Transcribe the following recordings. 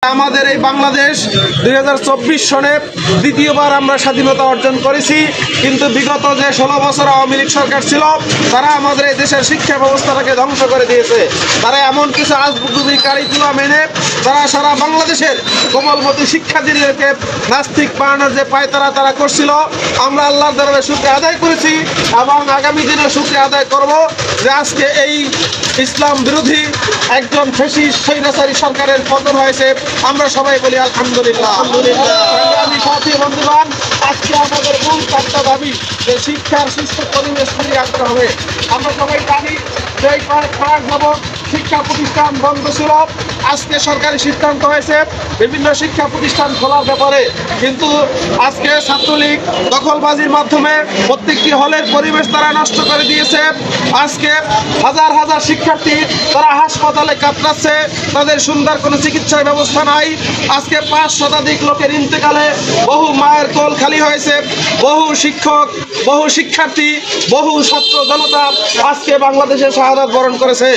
আমাদের এই বাংলাদেশ 2024 সনে দ্বিতীয়বার আমরা স্বাধীনতা অর্জন করেছি, কিন্তু বিগত যে 16 বছর আওয়ামী লীগ সরকার ছিল তারা আমাদের এই দেশের শিক্ষা ব্যবস্থাটাকে ধ্বংস করে দিয়েছে। তারা এমন কিছু আজগুবি কারিকুলাম এনে তারা সারা বাংলাদেশের কোমলমতি শিক্ষার্থীদেরকে নাস্তিক বানানোর যে পায়তারা তারা করছিল, আমরা আল্লাহর দরবারে শুকরিয়া আদায় করেছি এবং আগামী দিনে শুকরিয়া আদায় করব যে আজকে এই ইসলাম বিরোধী একজন ফ্যাসিস্ট স্বৈরাচারী সরকারের পতন হয়েছে। আমরা সবাই বলি আলহামদুলিল্লাহ। আমি সাথী বন্ধুগণ, আজকে আমাদের মূল চারটা দাবি যে শিক্ষার সুস্থ পরিবেশ ফিরিয়ে আনতে হবে। আমরা সবাই জানি যে কয়েক মাস যাবৎ শিক্ষা প্রতিষ্ঠান বন্ধ ছিল। আজকে সরকারি সিদ্ধান্ত হয়েছে বিভিন্ন শিক্ষা প্রতিষ্ঠান খোলার ব্যাপারে, কিন্তু আজকে ছাত্রলীগ দখলবাজির মাধ্যমে প্রত্যেকটি হলের পরিবেশ তারা নষ্ট করে দিয়েছে। আজকে হাজার হাজার শিক্ষার্থী তারা হাসপাতালে কাতরাচ্ছে, তাদের সুন্দর কোনো চিকিৎসার ব্যবস্থা নাই। আজকে 5 শতাধিক লোকের ইন্তেকালে বহু মায়ের কোল খালি হয়েছে, বহু শিক্ষক, বহু শিক্ষার্থী, বহু ছাত্র জনতা আজকে বাংলাদেশে শাহাদাত বরণ করেছে।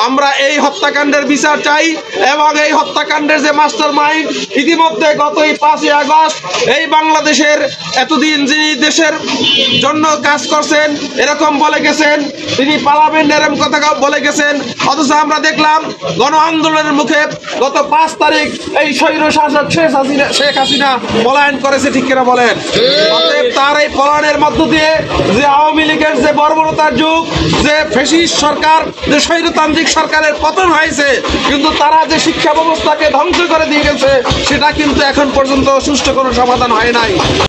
আমরা এই হত্যাকাণ্ডের বিচার চাই এবং এই হত্যাকাণ্ডের যে মাস্টার মাইন্ড ইতিমধ্যে গতই 5ই আগস্ট এই বাংলাদেশের এতদিন যিনি দেশের জন্য কাজ করছেন এরকম বলে গেছেন, তিনি পালাবেন এরকম কথা বলে গেছেন, অথচ আমরা দেখলাম গণ আন্দোলনের মুখে গত 5 তারিখ এই স্বৈর শাসক শেখ হাসিনা পলায়ন করেছে। ঠিক কিনা বলেন? অতএব তার এই পলায়নের মধ্য দিয়ে যে আওয়ামী লীগের যে বর্বরতার যুগ, যে ফ্যাসিস্ট সরকার, যে স্বৈরতান্ত্রিক সরকারের পতন হয়েছে, কিন্তু তারা যে শিক্ষা ব্যবস্থাকে ধ্বংস করে দিয়ে গেছে সেটা কিন্তু এখন পর্যন্ত সুষ্ঠু কোনো সমাধান হয় নাই।